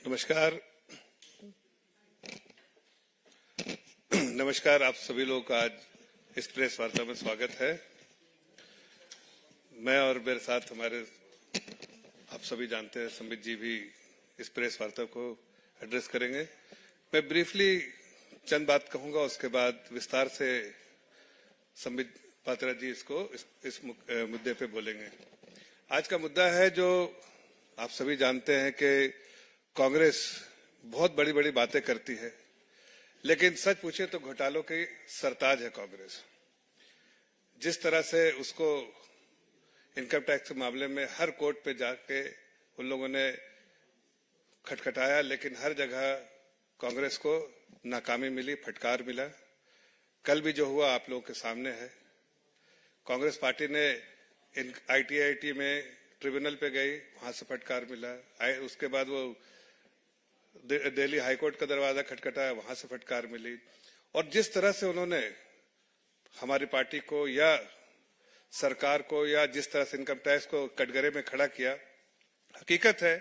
नमस्कार। नमस्कार, आप सभी लोगों का आज इस प्रेस वार्ता में स्वागत है। मैं और मेरे साथ हमारे आप सभी जानते हैं संबित जी भी इस प्रेस वार्ता को एड्रेस करेंगे। मैं ब्रीफली चंद बात कहूंगा, उसके बाद विस्तार से संबित पात्रा जी इस मुद्दे पे बोलेंगे। आज का मुद्दा है जो आप सभी जानते हैं कि कांग्रेस बहुत बड़ी बड़ी बातें करती है, लेकिन सच पूछे तो घोटालों की सरताज है कांग्रेस। जिस तरह से उसको इनकम टैक्स के मामले में हर कोर्ट पे जाके उन लोगों ने खटखटाया, लेकिन हर जगह कांग्रेस को नाकामी मिली, फटकार मिला। कल भी जो हुआ आप लोगों के सामने है। कांग्रेस पार्टी ने ITIT में ट्रिब्यूनल पे गई, वहां से फटकार मिला। उसके बाद वो दिल्ली हाईकोर्ट का दरवाजा खटखटाया, वहां से फटकार मिली। और जिस तरह से उन्होंने हमारी पार्टी को या सरकार को या जिस तरह से इनकम टैक्स को कटघरे में खड़ा किया, हकीकत है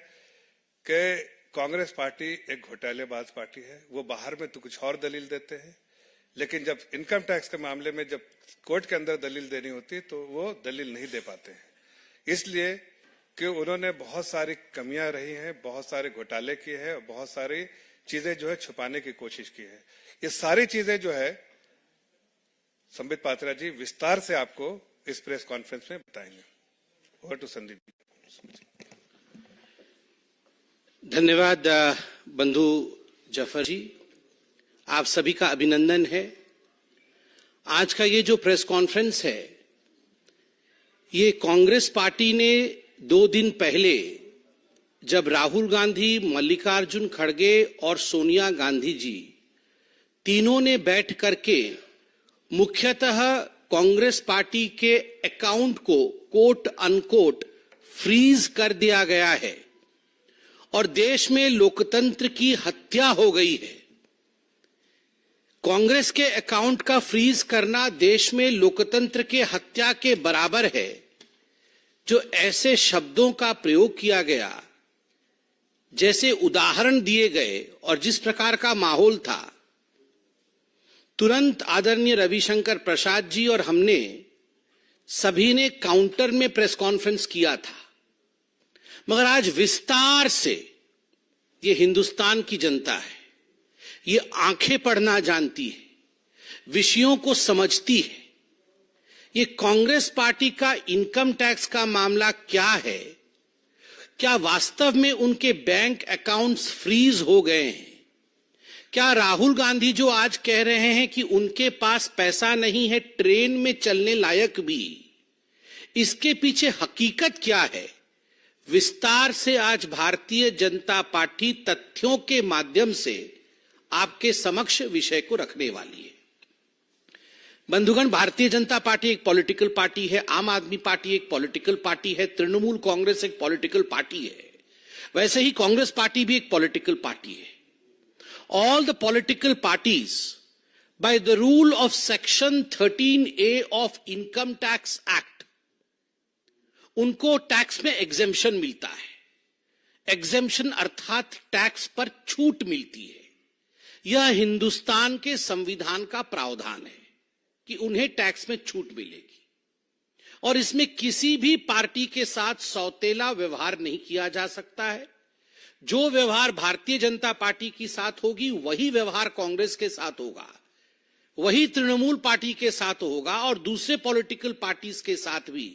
कि कांग्रेस पार्टी एक घोटालेबाज पार्टी है। वो बाहर में तो कुछ और दलील देते हैं, लेकिन जब इनकम टैक्स के मामले में जब कोर्ट के अंदर दलील देनी होती तो वो दलील नहीं दे पाते हैं। इसलिए कि उन्होंने बहुत सारी कमियां रही हैं, बहुत सारे घोटाले किए हैं और बहुत सारी चीजें जो है छुपाने की कोशिश की है। ये सारी चीजें जो है संबित पात्रा जी विस्तार से आपको इस प्रेस कॉन्फ्रेंस में बताएंगे। Over to Sandeep ji. धन्यवाद बंधु जफर जी, आप सभी का अभिनंदन है। आज का ये जो प्रेस कॉन्फ्रेंस है, ये कांग्रेस पार्टी ने 2 दिन पहले जब राहुल गांधी, मल्लिकार्जुन खड़गे और सोनिया गांधी जी तीनों ने बैठ करके मुख्यतः कांग्रेस पार्टी के अकाउंट को कोट अनकोट फ्रीज कर दिया गया है और देश में लोकतंत्र की हत्या हो गई है। कांग्रेस के अकाउंट का फ्रीज करना देश में लोकतंत्र के हत्या के बराबर है। जो ऐसे शब्दों का प्रयोग किया गया, जैसे उदाहरण दिए गए और जिस प्रकार का माहौल था, तुरंत आदरणीय रविशंकर प्रसाद जी और हमने सभी ने काउंटर में प्रेस कॉन्फ्रेंस किया था। मगर आज विस्तार से ये हिंदुस्तान की जनता है, ये आंखें पढ़ना जानती है, विषयों को समझती है। ये कांग्रेस पार्टी का इनकम टैक्स का मामला क्या है? क्या वास्तव में उनके बैंक अकाउंट्स फ्रीज हो गए हैं? क्या राहुल गांधी जो आज कह रहे हैं कि उनके पास पैसा नहीं है ट्रेन में चलने लायक भी, इसके पीछे हकीकत क्या है? विस्तार से आज भारतीय जनता पार्टी तथ्यों के माध्यम से आपके समक्ष विषय को रखने वाली है। बंधुगण, भारतीय जनता पार्टी एक पॉलिटिकल पार्टी है, आम आदमी पार्टी एक पॉलिटिकल पार्टी है, तृणमूल कांग्रेस एक पॉलिटिकल पार्टी है, वैसे ही कांग्रेस पार्टी भी एक पॉलिटिकल पार्टी है। All the political parties by the rule of section 13A of income tax act, उनको टैक्स में एग्जेम्पशन मिलता है। एग्जेम्पशन अर्थात टैक्स पर छूट मिलती है। यह हिंदुस्तान के संविधान का प्रावधान है कि उन्हें टैक्स में छूट मिलेगी और इसमें किसी भी पार्टी के साथ सौतेला व्यवहार नहीं किया जा सकता है। जो व्यवहार भारतीय जनता पार्टी के साथ होगी वही व्यवहार कांग्रेस के साथ होगा, वही तृणमूल पार्टी के साथ होगा और दूसरे पॉलिटिकल पार्टीज के साथ भी,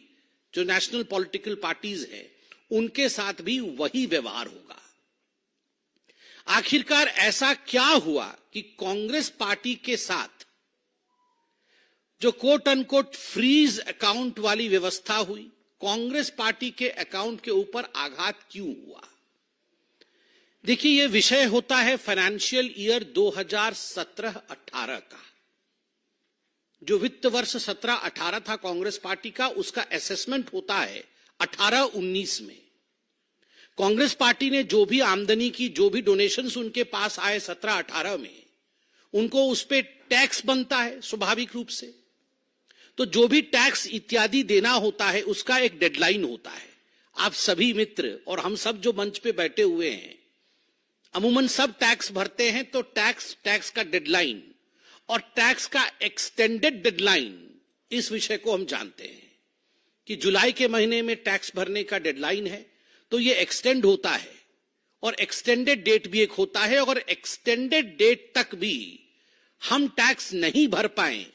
जो नेशनल पॉलिटिकल पार्टीज हैं, उनके साथ भी वही व्यवहार होगा। आखिरकार ऐसा क्या हुआ कि कांग्रेस पार्टी के साथ जो कोट अनकोट फ्रीज अकाउंट वाली व्यवस्था हुई, कांग्रेस पार्टी के अकाउंट के ऊपर आघात क्यों हुआ? देखिए, यह विषय होता है फाइनेंशियल ईयर 2017-18 का। जो वित्त वर्ष 17-18 था कांग्रेस पार्टी का, उसका असेसमेंट होता है 18-19 में। कांग्रेस पार्टी ने जो भी आमदनी की, जो भी डोनेशंस उनके पास आए 17-18 में, उनको उस पे टैक्स बनता है स्वाभाविक रूप से। तो जो भी टैक्स इत्यादि देना होता है उसका एक डेडलाइन होता है। आप सभी मित्र और हम सब जो मंच पे बैठे हुए हैं, अमूमन सब टैक्स भरते हैं तो टैक्स का डेडलाइन और टैक्स का एक्सटेंडेड डेडलाइन, इस विषय को हम जानते हैं कि जुलाई के महीने में टैक्स भरने का डेडलाइन है, तो ये एक्सटेंड होता है और एक्सटेंडेड डेट भी एक होता है, और एक्सटेंडेड डेट तक भी हम टैक्स नहीं भर पाए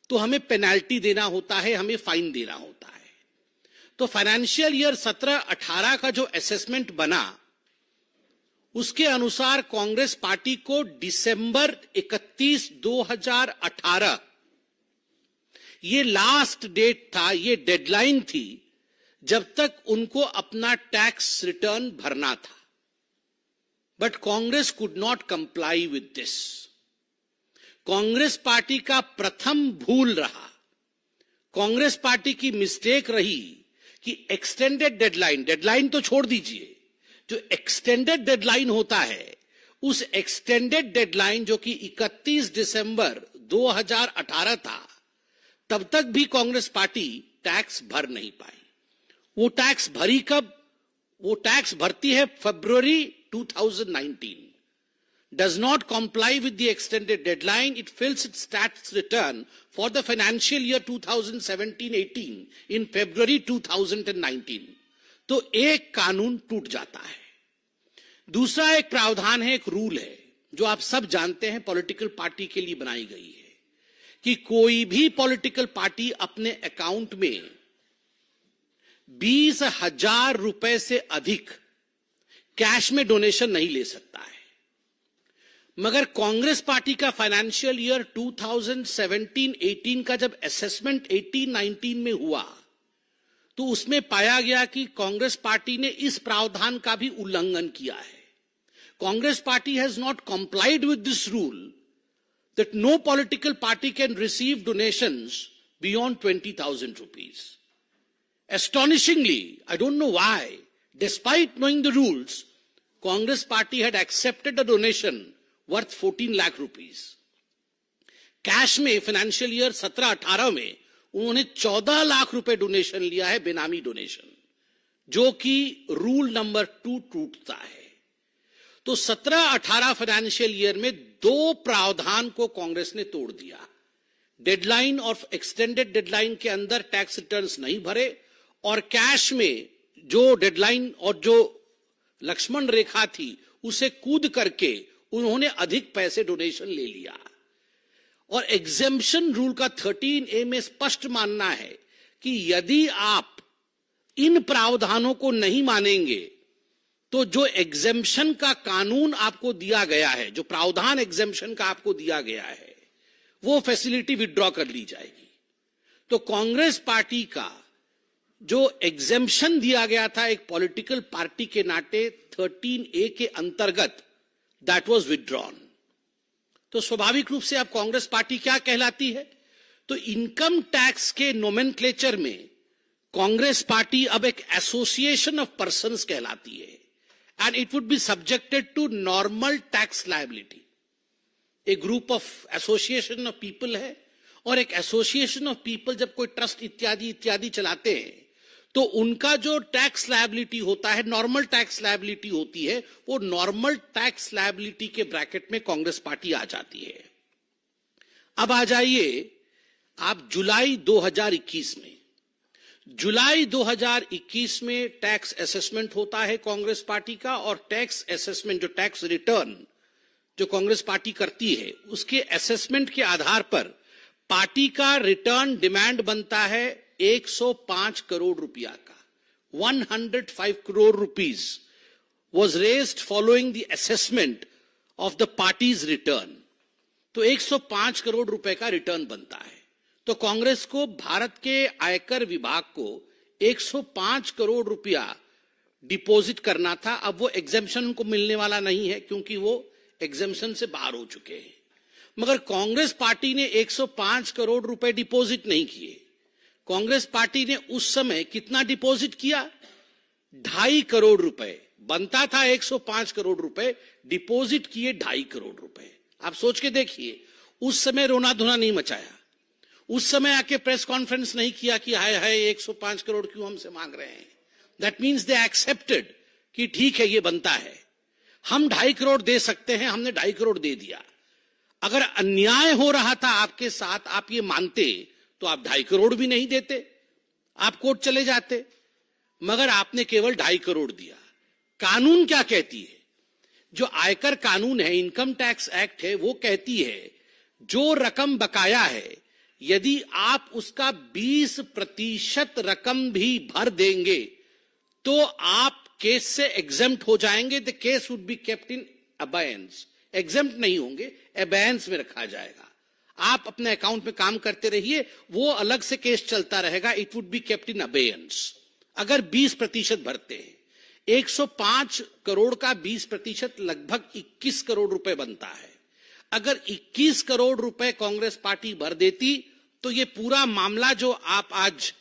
तो हमें पेनाल्टी देना होता है, हमें फाइन देना होता है। तो फाइनेंशियल ईयर 17-18 का जो असेसमेंट बना, उसके अनुसार कांग्रेस पार्टी को दिसंबर 31, 2018 ये लास्ट डेट था, ये डेडलाइन थी जब तक उनको अपना टैक्स रिटर्न भरना था। But Congress could not comply with this. Congress party का प्रथम भूल रहा, कांग्रेस पार्टी की मिस्टेक रही कि एक्सटेंडेड डेडलाइन तो छोड़ दीजिए, जो एक्सटेंडेड डेडलाइन होता है, उस एक्सटेंडेड डेडलाइन जो कि 31 दिसंबर 2018 था, तब तक भी कांग्रेस पार्टी टैक्स भर नहीं पाई। वो टैक्स भरी कब? वो टैक्स भरती है फरवरी 2019। Does not comply with the extended deadline. It fills its tax return for the financial year 2017-18 in February 2019. तो एक कानून टूट जाता है। दूसरा एक प्रावधान है, एक रूल है, जो आप सब जानते हैं, पॉलिटिकल पार्टी के लिए बनाई गई है कि कोई भी पॉलिटिकल पार्टी अपने अकाउंट में 20,000 रुपए से अधिक कैश में डोनेशन नहीं ले सकता है। मगर कांग्रेस पार्टी का फाइनेंशियल ईयर 2017-18 का जब असेसमेंट 18-19 में हुआ, तो उसमें पाया गया कि कांग्रेस पार्टी ने इस प्रावधान का भी उल्लंघन किया है। Congress party has not complied with this rule that no political party can receive donations beyond 20,000 rupees. Astonishingly, I don't know why, despite knowing the rules, Congress party had accepted a donation worth 14 lakh rupees. Cash में financial year 17-18 में उन्होंने 14 लाख रुपए donation लिया है, बेनामी donation, जो कि rule number 2 टूटता है। तो 17-18 फाइनेंशियल ईयर में दो प्रावधान को कांग्रेस ने तोड़ दिया। डेडलाइन और एक्सटेंडेड डेडलाइन के अंदर टैक्स रिटर्न्स नहीं भरे, और कैश में जो डेडलाइन और जो लक्ष्मण रेखा थी उसे कूद करके उन्होंने अधिक पैसे डोनेशन ले लिया। और एग्जेम्पशन रूल का 13A में स्पष्ट मानना है कि यदि आप इन प्रावधानों को नहीं मानेंगे तो जो एग्जेम्पशन का कानून आपको दिया गया है, जो प्रावधान एग्जेम्पशन का आपको दिया गया है, वो फैसिलिटी विड्रॉ कर ली जाएगी। तो कांग्रेस पार्टी का जो एग्जेम्पशन दिया गया था एक पॉलिटिकल पार्टी के नाते 13A के अंतर्गत, दैट वाज विड्रॉन। तो स्वाभाविक रूप से अब कांग्रेस पार्टी क्या कहलाती है? तो इनकम टैक्स के नोमेनक्लेचर में कांग्रेस पार्टी अब एक एसोसिएशन ऑफ पर्संस कहलाती है, and it would be subjected to normal tax liability. एक group of association of people है, और एक एसोसिएशन ऑफ पीपल जब कोई ट्रस्ट इत्यादि इत्यादि चलाते हैं तो उनका जो टैक्स लायबिलिटी होता है, नॉर्मल टैक्स लायबिलिटी होती है, वो नॉर्मल टैक्स लायबिलिटी के ब्रैकेट में कांग्रेस पार्टी आ जाती है। अब आ जाइए आप जुलाई 2021 में। जुलाई 2021 में टैक्स असेसमेंट होता है कांग्रेस पार्टी का, और टैक्स असेसमेंट, जो टैक्स रिटर्न जो कांग्रेस पार्टी करती है, उसके असेसमेंट के आधार पर पार्टी का रिटर्न डिमांड बनता है 105 करोड़ रुपया का। 105 crore rupees was raised following the assessment of the party's return. तो 105 करोड़ रुपए का रिटर्न बनता है। तो कांग्रेस को भारत के आयकर विभाग को 105 करोड़ रुपया डिपॉजिट करना था। अब वो एग्जेम्पशन उनको मिलने वाला नहीं है, क्योंकि वो एग्जेम्पशन से बाहर हो चुके हैं। मगर कांग्रेस पार्टी ने 105 करोड़ रुपए डिपॉजिट नहीं किए। कांग्रेस पार्टी ने उस समय कितना डिपॉजिट किया? 2.5 करोड़ रुपए। बनता था 105 करोड़ रुपए, डिपॉजिट किए 2.5 करोड़ रुपए। आप सोच के देखिए, उस समय रोना धोना नहीं मचाया, उस समय आके प्रेस कॉन्फ्रेंस नहीं किया कि हाय हाय 105 करोड़ क्यों हमसे मांग रहे हैं। दैट मीन्स दे एक्सेप्टेड कि ठीक है ये बनता है। हम 2.5 करोड़ दे सकते हैं, हमने 2.5 करोड़ दे दिया। अगर अन्याय हो रहा था आपके साथ, आप ये मानते तो आप 2.5 करोड़ भी नहीं देते, आप कोर्ट चले जाते, मगर आपने केवल 2.5 करोड़ दिया। कानून क्या कहती है? जो आयकर कानून है, इनकम टैक्स एक्ट है, वो कहती है जो रकम बकाया है, यदि आप उसका 20% रकम भी भर देंगे तो आप केस से एग्जेम्प्ट हो जाएंगे। The case would be kept in abeyance, exempt नहीं होंगे, अबायंस में रखा जाएगा। आप अपने अकाउंट में काम करते रहिए, वो अलग से केस चलता रहेगा, it would be kept in abeyance. अगर 20% भरते हैं, 105 करोड़ का 20% लगभग 21 करोड़ रुपए बनता है। अगर 21 करोड़ रुपए कांग्रेस पार्टी भर देती तो ये पूरा मामला जो आप आज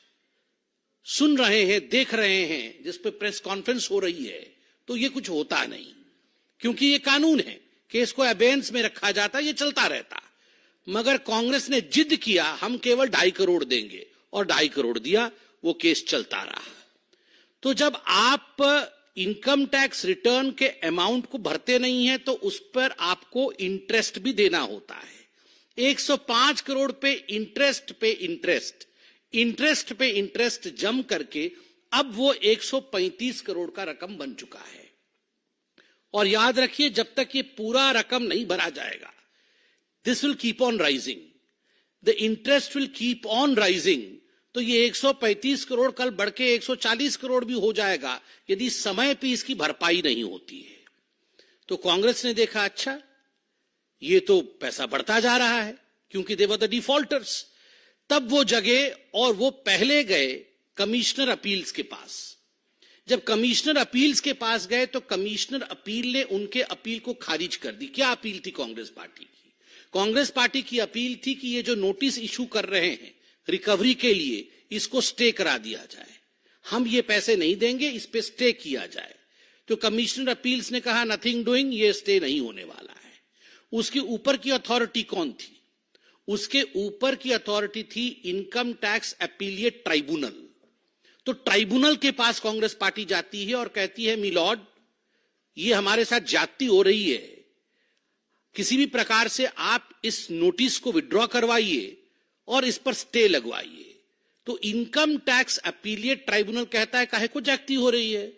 सुन रहे हैं, देख रहे हैं, जिस पे प्रेस कॉन्फ्रेंस हो रही है, तो ये कुछ होता नहीं, क्योंकि ये कानून है। केस को अबेंस में रखा जाता, ये चलता रहता। मगर कांग्रेस ने जिद किया हम केवल 2.5 करोड़ देंगे, और 2.5 करोड़ दिया, वो केस चलता रहा। तो जब आप इनकम टैक्स रिटर्न के अमाउंट को भरते नहीं है तो उस पर आपको इंटरेस्ट भी देना होता है। 105 करोड़ पे इंटरेस्ट पे इंटरेस्ट, इंटरेस्ट पे इंटरेस्ट जम करके अब वो 135 करोड़ का रकम बन चुका है। और याद रखिए, जब तक ये पूरा रकम नहीं भरा जाएगा, this will keep on rising, the interest will keep on rising. तो ये 135 करोड़ कल बढ़ के 140 करोड़ भी हो जाएगा यदि समय पे इसकी भरपाई नहीं होती है। तो कांग्रेस ने देखा, अच्छा ये तो पैसा बढ़ता जा रहा है, क्योंकि दे वर द डिफॉल्टर्स। तब वो जगे और वो पहले गए कमिश्नर अपील्स के पास। जब कमिश्नर अपील्स के पास गए तो कमिश्नर अपील ने उनके अपील को खारिज कर दी। क्या अपील थी कांग्रेस पार्टी की? कांग्रेस पार्टी की अपील थी कि ये जो नोटिस इशू कर रहे हैं रिकवरी के लिए, इसको स्टे करा दिया जाए, हम ये पैसे नहीं देंगे, इस पे स्टे किया जाए। तो कमिश्नर अपील्स ने कहा नथिंग डूइंग, ये स्टे नहीं होने वाला है। उसके ऊपर की अथॉरिटी कौन थी? उसके ऊपर की अथॉरिटी थी इनकम टैक्स अपीलिएट ट्राइब्यूनल। तो ट्राइब्यूनल के पास कांग्रेस पार्टी जाती है और कहती है मिलॉर्ड, ये हमारे साथ ज्यादती हो रही है, किसी भी प्रकार से आप इस नोटिस को विड्रॉ करवाइए और इस पर स्टे लगवाइए। तो इनकम टैक्स अपीलिएट ट्राइब्यूनल कहता है काहे को ज्यादती हो रही है,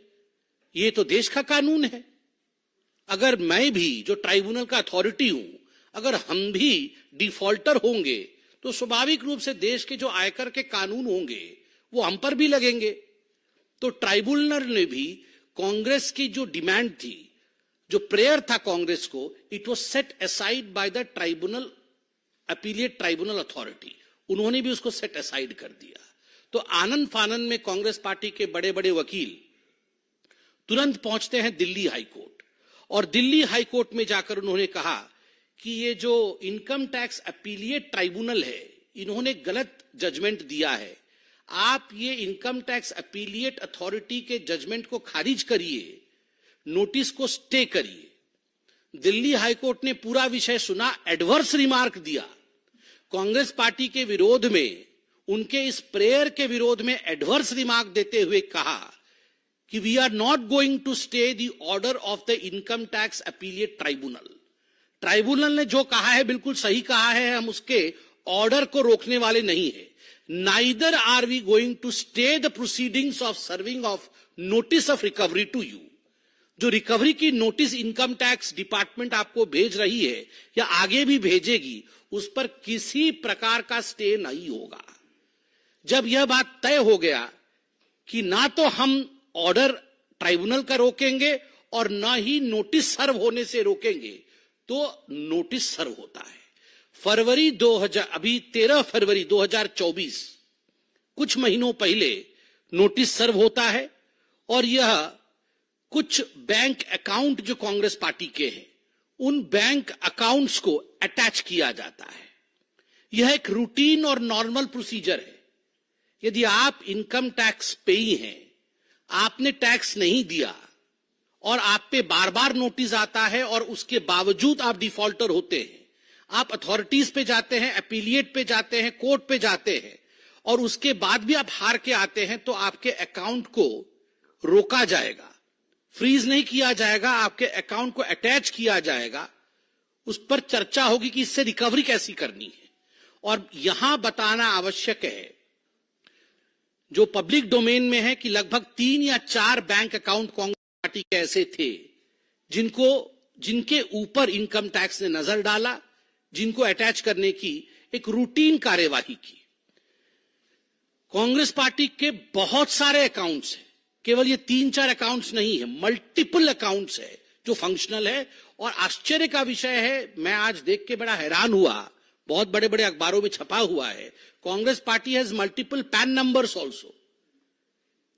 ये तो देश का कानून है। अगर मैं भी जो ट्राइब्यूनल का अथॉरिटी हूं, अगर हम भी डिफॉल्टर होंगे तो स्वाभाविक रूप से देश के जो आयकर के कानून होंगे वो हम पर भी लगेंगे। तो ट्राइब्यूनल ने भी कांग्रेस की जो डिमांड थी, जो प्रेयर था कांग्रेस को, it was set aside by the tribunal appellate tribunal authority, उन्होंने भी उसको सेट असाइड कर दिया। तो आनंद फानन में कांग्रेस पार्टी के बड़े बड़े वकील तुरंत पहुंचते हैं दिल्ली हाई कोर्ट, और दिल्ली हाई कोर्ट में जाकर उन्होंने कहा कि ये जो इनकम टैक्स अपीलिएट ट्राइब्यूनल है, इन्होंने गलत जजमेंट दिया है, आप ये इनकम टैक्स अपीलिएट अथॉरिटी के जजमेंट को खारिज करिए, नोटिस को स्टे करिए। दिल्ली हाईकोर्ट ने पूरा विषय सुना, एडवर्स रिमार्क दिया। कांग्रेस पार्टी के विरोध में, उनके इस प्रेयर के विरोध में एडवर्स रिमार्क देते हुए कहा कि we are not going to stay the order of the income tax appellate tribunal. Tribunal ने जो कहा है बिल्कुल सही कहा है, हम उसके ऑर्डर को रोकने वाले नहीं है। Neither are we going to stay the proceedings of serving of notice of recovery to you. जो रिकवरी की नोटिस इनकम टैक्स डिपार्टमेंट आपको भेज रही है या आगे भी भेजेगी, उस पर किसी प्रकार का स्टे नहीं होगा। जब यह बात तय हो गया कि ना तो हम ऑर्डर ट्राइब्यूनल का रोकेंगे और ना ही नोटिस सर्व होने से रोकेंगे, तो नोटिस सर्व होता है। फरवरी 2000, अभी 13 फरवरी 2024, कुछ महीनों पहले नोटिस सर्व होता है, और यह कुछ बैंक अकाउंट जो कांग्रेस पार्टी के हैं, उन बैंक अकाउंट्स को अटैच किया जाता है। यह एक रूटीन और नॉर्मल प्रोसीजर है। यदि आप इनकम टैक्स पेई हैं, आपने टैक्स नहीं दिया और आप पे बार बार नोटिस आता है और उसके बावजूद आप डिफॉल्टर होते हैं, आप अथॉरिटीज पे जाते हैं, अपीलिएट पे जाते हैं, कोर्ट पे जाते हैं, और उसके बाद भी आप हार के आते हैं, तो आपके अकाउंट को रोका जाएगा, फ्रीज नहीं किया जाएगा, आपके अकाउंट को अटैच किया जाएगा, उस पर चर्चा होगी कि इससे रिकवरी कैसी करनी है। और यहां बताना आवश्यक है, जो पब्लिक डोमेन में है, कि लगभग 3 या 4 बैंक अकाउंट कांग्रेस पार्टी के ऐसे थे जिनके ऊपर इनकम टैक्स ने नजर डाला, जिनको अटैच करने की एक रूटीन कार्यवाही की। कांग्रेस पार्टी के बहुत सारे अकाउंट्स हैं, केवल ये 3-4 अकाउंट्स नहीं है, मल्टीपल अकाउंट्स है जो फंक्शनल है। और आश्चर्य का विषय है, मैं आज देख के बड़ा हैरान हुआ, बहुत बड़े बड़े अखबारों में छपा हुआ है, Congress party has multiple PAN numbers also.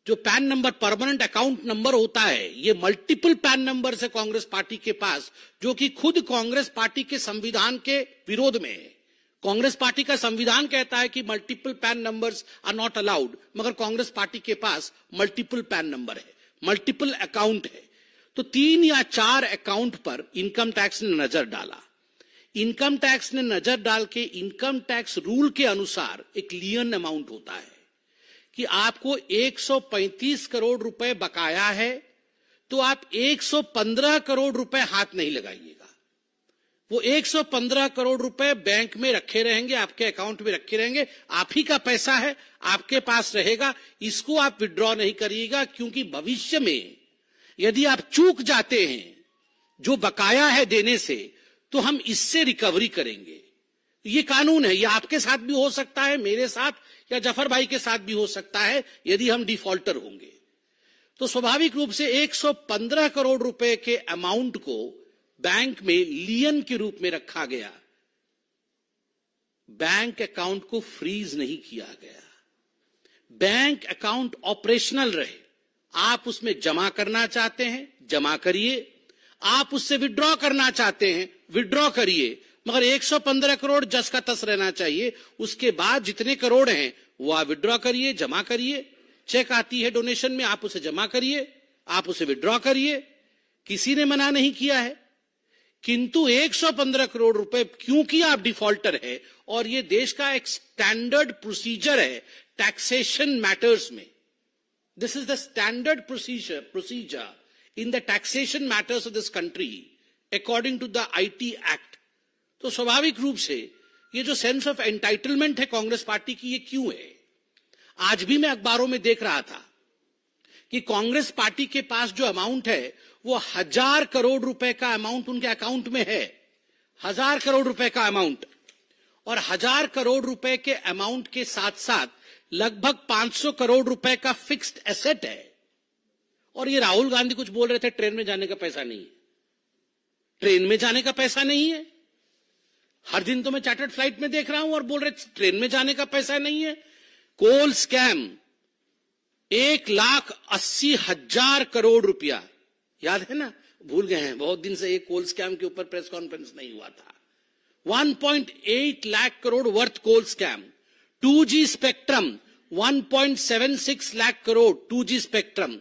जो PAN number permanent account number होता है, ये मल्टीपल पैन नंबर है कांग्रेस पार्टी के पास, जो कि खुद कांग्रेस पार्टी के संविधान के विरोध में है। कांग्रेस पार्टी का संविधान कहता है कि multiple PAN numbers are not allowed, मगर कांग्रेस पार्टी के पास मल्टीपल पैन नंबर है, मल्टीपल अकाउंट है। तो 3 या 4 अकाउंट पर इनकम टैक्स ने नजर डाला। इनकम टैक्स ने नजर डाल के इनकम टैक्स रूल के अनुसार एक लियन अमाउंट होता है कि आपको 135 करोड़ रुपए बकाया है, तो आप 115 करोड़ रुपए हाथ नहीं लगाइएगा। वो 115 करोड़ रुपए बैंक में रखे रहेंगे, आपके अकाउंट में रखे रहेंगे, आप ही का पैसा है, आपके पास रहेगा, इसको आप विड्रॉ नहीं करिएगा, क्योंकि भविष्य में यदि आप चूक जाते हैं जो बकाया है देने से, तो हम इससे रिकवरी करेंगे। ये कानून है, ये आपके साथ भी हो सकता है, मेरे साथ या जफर भाई के साथ भी हो सकता है, यदि हम डिफॉल्टर होंगे। तो स्वाभाविक रूप से 115 करोड़ रुपए के अमाउंट को बैंक में लियन के रूप में रखा गया। बैंक अकाउंट को फ्रीज नहीं किया गया, बैंक अकाउंट ऑपरेशनल रहे। आप उसमें जमा करना चाहते हैं, जमा करिए, आप उससे विड्रॉ करना चाहते हैं, विड्रॉ करिए, मगर 115 करोड़ जस का तस रहना चाहिए। उसके बाद जितने करोड़ हैं वो आप विड्रॉ करिए, जमा करिए। चेक आती है डोनेशन में, आप उसे जमा करिए, आप उसे विड्रॉ करिए, किसी ने मना नहीं किया है। किंतु 115 करोड़ रुपए, क्योंकि आप डिफॉल्टर है और ये देश का एक स्टैंडर्ड प्रोसीजर है टैक्सेशन मैटर्स में, this is the standard procedure in the taxation matters of this country according to the IT act. तो स्वाभाविक रूप से ये जो सेंस ऑफ एंटाइटलमेंट है कांग्रेस पार्टी की, ये क्यों है? आज भी मैं अखबारों में देख रहा था कि कांग्रेस पार्टी के पास जो अमाउंट है वो 1000 करोड़ रुपए का अमाउंट उनके अकाउंट में है, 1000 करोड़ रुपए का अमाउंट। और 1000 करोड़ रुपए के अमाउंट के साथ साथ लगभग 500 करोड़ रुपए का फिक्स्ड एसेट है। और ये राहुल गांधी कुछ बोल रहे थे, ट्रेन में जाने का पैसा नहीं है, ट्रेन में जाने का पैसा नहीं है। हर दिन तो मैं चार्टर्ड फ्लाइट में देख रहा हूं और बोल रहे ट्रेन में जाने का पैसा नहीं है। कोल स्कैम 1,80,000 करोड़ रुपया, याद है ना? भूल गए हैं, बहुत दिन से एक कोल स्कैम के ऊपर प्रेस कॉन्फ्रेंस नहीं हुआ था। 1.8 lakh crore worth coal scam. 2G spectrum 1.76 lakh crore 2G spectrum.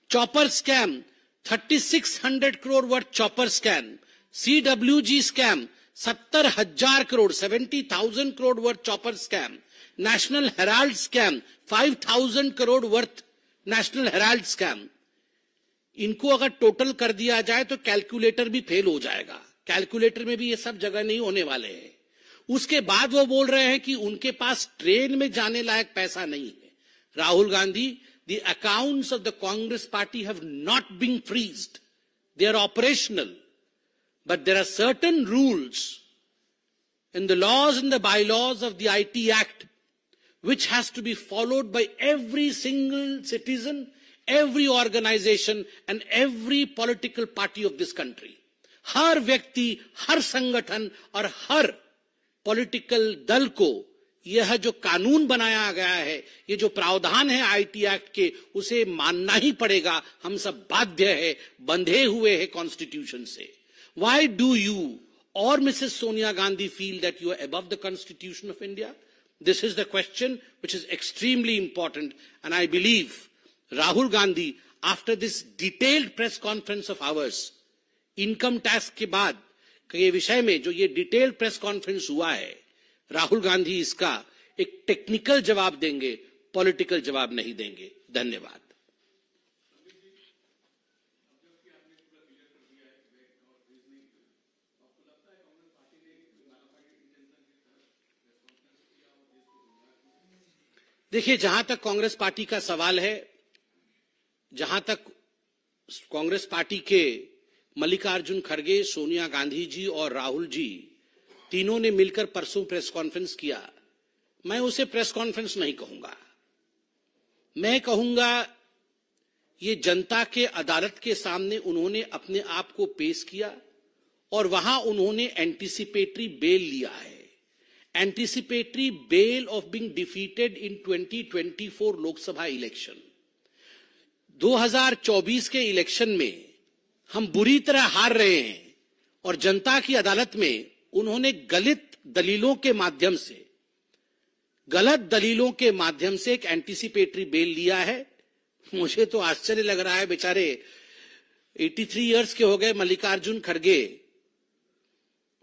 Chopper scam 3600 crore worth chopper scam. CWG scam 70,000 crore 70,000 crore worth chopper scam. National Herald scam 5,000 crore worth National Herald scam. इनको अगर टोटल कर दिया जाए तो कैलकुलेटर भी फेल हो जाएगा, कैलकुलेटर में भी ये सब जगह नहीं होने वाले हैं। उसके बाद वो बोल रहे हैं कि उनके पास ट्रेन में जाने लायक पैसा नहीं है। Rahul Gandhi, the accounts of the Congress party have not been freezed, they are operational, but there are certain rules in the laws and the bylaws of the IT Act which has to be followed by every single citizen, every organization and every political party of this country. हर व्यक्ति, हर संगठन और हर political दल को यह जो कानून बनाया गया है, ये जो प्रावधान है आईटी एक्ट के, उसे मानना ही पड़ेगा। हम सब बाध्य है, बंधे हुए हैं कॉन्स्टिट्यूशन से। Why do you or Mrs. Sonia Gandhi feel that you are above the Constitution of India? This is the question which is extremely important, and I believe Rahul Gandhi, after this detailed press conference of ours, income tax के बाद के विषय में जो ये detailed press conference हुआ है, राहुल गांधी इसका एक टेक्निकल जवाब देंगे, पॉलिटिकल जवाब नहीं देंगे। धन्यवाद। देखिए, जहां तक कांग्रेस पार्टी का सवाल है, जहां तक कांग्रेस पार्टी के मल्लिकार्जुन खड़गे, सोनिया गांधी जी और राहुल जी तीनों ने मिलकर परसों प्रेस कॉन्फ्रेंस किया, मैं उसे प्रेस कॉन्फ्रेंस नहीं कहूंगा। मैं कहूंगा ये जनता के अदालत के सामने उन्होंने अपने आप को पेश किया और वहां उन्होंने एंटीसिपेटरी बेल लिया है। Anticipatory bail of being defeated in 2024 Lok Sabha election. 2024 के इलेक्शन में हम बुरी तरह हार रहे हैं और जनता की अदालत में उन्होंने गलत दलीलों के माध्यम से एक एंटीसिपेटरी बेल लिया है। मुझे तो आश्चर्य लग रहा है, बेचारे 83 इयर्स के हो गए मल्लिकार्जुन खड़गे,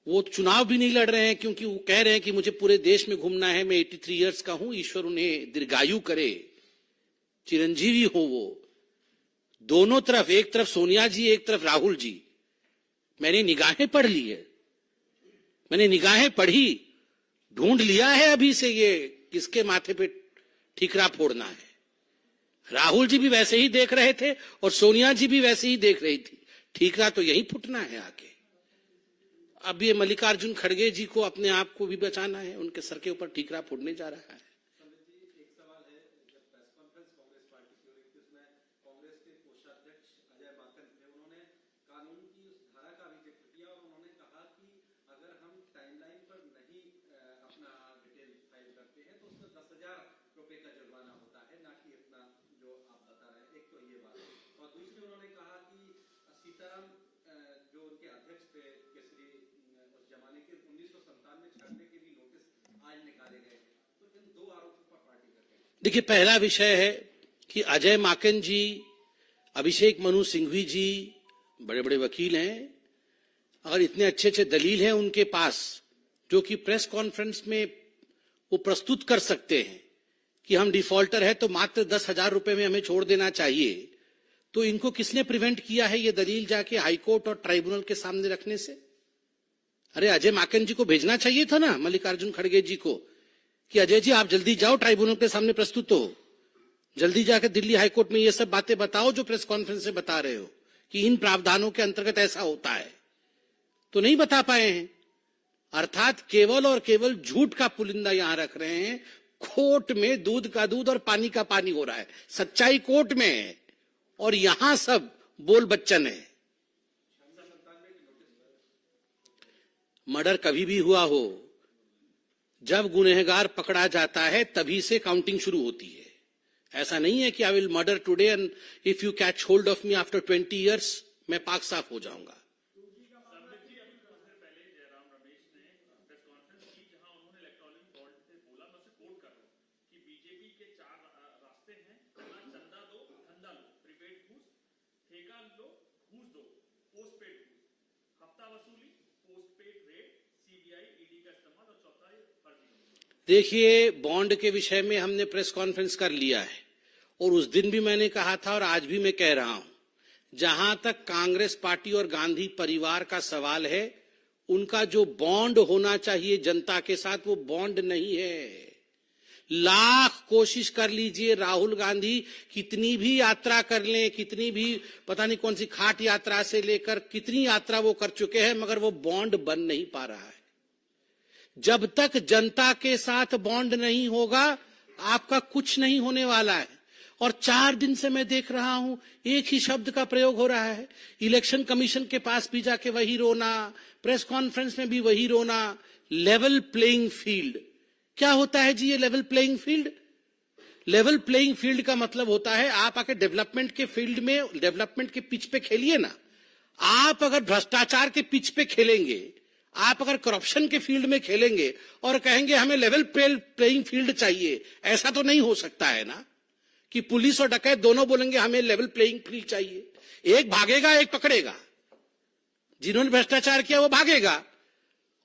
वो चुनाव भी नहीं लड़ रहे हैं क्योंकि वो कह रहे हैं कि मुझे पूरे देश में घूमना है, मैं 83 इयर्स का हूं, ईश्वर उन्हें दीर्घायु करे, चिरंजीवी हो वो। दोनों तरफ, एक तरफ सोनिया जी, एक तरफ राहुल जी। मैंने निगाहें पढ़ ली है, मैंने निगाहें पढ़ी, ढूंढ लिया है अभी से ये किसके माथे पे ठीकरा फोड़ना है। राहुल जी भी वैसे ही देख रहे थे और सोनिया जी भी वैसे ही देख रही थी, ठीकरा तो यही फुटना है आगे। अब ये मल्लिकार्जुन खड़गे जी को अपने आप को भी बचाना है, उनके सर के ऊपर ठीकरा फोड़ने जा रहा है। देखिए, पहला विषय है कि अजय माकन जी, अभिषेक मनु सिंघवी जी बड़े बड़े वकील हैं, अगर इतने अच्छे अच्छे दलील हैं उनके पास जो कि प्रेस कॉन्फ्रेंस में वो प्रस्तुत कर सकते हैं कि हम डिफॉल्टर है तो मात्र 10,000 रुपए में हमें छोड़ देना चाहिए, तो इनको किसने प्रिवेंट किया है ये दलील जाके हाईकोर्ट और ट्राइब्यूनल के सामने रखने से? अरे अजय माकन जी को भेजना चाहिए था ना, मल्लिकार्जुन खड़गे जी को, कि अजय जी आप जल्दी जाओ, ट्राइब्यूनल के सामने प्रस्तुत हो, जल्दी जाकर दिल्ली हाईकोर्ट में ये सब बातें बताओ जो प्रेस कॉन्फ्रेंस में बता रहे हो कि इन प्रावधानों के अंतर्गत ऐसा होता है। तो नहीं बता पाए हैं, अर्थात केवल और केवल झूठ का पुलिंदा यहां रख रहे हैं। कोर्ट में दूध का दूध और पानी का पानी हो रहा है, सच्चाई कोर्ट में है और यहां सब बोल बच्चन है। मर्डर कभी भी हुआ हो, जब गुनहगार पकड़ा जाता है तभी से काउंटिंग शुरू होती है। ऐसा नहीं है कि I will murder today and if you catch hold of me after 20 years मैं पाक साफ हो जाऊंगा। देखिए, बॉन्ड के विषय में हमने प्रेस कॉन्फ्रेंस कर लिया है और उस दिन भी मैंने कहा था और आज भी मैं कह रहा हूं, जहां तक कांग्रेस पार्टी और गांधी परिवार का सवाल है, उनका जो बॉन्ड होना चाहिए जनता के साथ, वो बॉन्ड नहीं है। लाख कोशिश कर लीजिए, राहुल गांधी कितनी भी यात्रा कर लें, कितनी भी पता नहीं कौन सी खाट यात्रा से लेकर कितनी यात्रा वो कर चुके हैं, मगर वो बॉन्ड बन नहीं पा रहा है। जब तक जनता के साथ बॉन्ड नहीं होगा, आपका कुछ नहीं होने वाला है। और 4 दिन से मैं देख रहा हूं एक ही शब्द का प्रयोग हो रहा है, इलेक्शन कमीशन के पास भी जाके वही रोना, प्रेस कॉन्फ्रेंस में भी वही रोना। लेवल प्लेइंग फील्ड क्या होता है जी? ये level playing field, level playing field का मतलब होता है आप आके डेवलपमेंट के फील्ड में, डेवलपमेंट के पिच पे खेलिए ना। आप अगर भ्रष्टाचार के पिच पे खेलेंगे, आप अगर करप्शन के फील्ड में खेलेंगे और कहेंगे हमें लेवल प्लेइंग फील्ड चाहिए, ऐसा तो नहीं हो सकता है ना कि पुलिस और डकैत दोनों बोलेंगे हमें लेवल प्लेइंग फील्ड चाहिए। एक भागेगा, एक पकड़ेगा। जिन्होंने भ्रष्टाचार किया वो भागेगा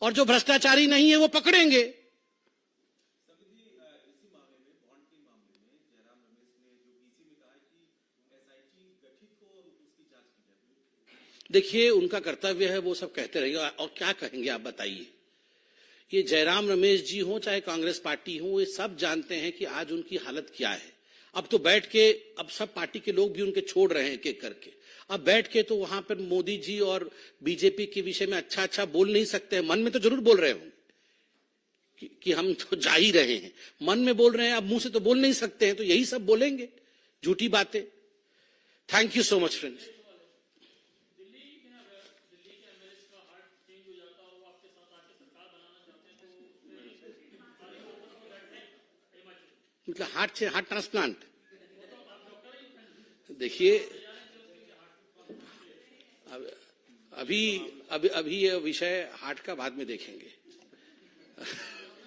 और जो भ्रष्टाचारी नहीं है वो पकड़ेंगे। देखिए, उनका कर्तव्य है, वो सब कहते रहेंगे और क्या कहेंगे आप बताइए। ये जयराम रमेश जी हो चाहे कांग्रेस पार्टी हो, ये सब जानते हैं कि आज उनकी हालत क्या है। अब तो बैठ के, अब सब पार्टी के लोग भी उनके छोड़ रहे हैं एक एक करके। अब बैठ के तो वहां पर मोदी जी और बीजेपी के विषय में अच्छा अच्छा बोल नहीं सकते हैं। मन में तो जरूर बोल रहे होंगे कि हम तो जा ही रहे हैं, मन में बोल रहे हैं, अब मुंह से तो बोल नहीं सकते हैं, तो यही सब बोलेंगे, झूठी बातें। Thank you so much friends. मतलब हार्ट ट्रांसप्लांट। देखिए अभी ये विषय हार्ट का बाद में देखेंगे।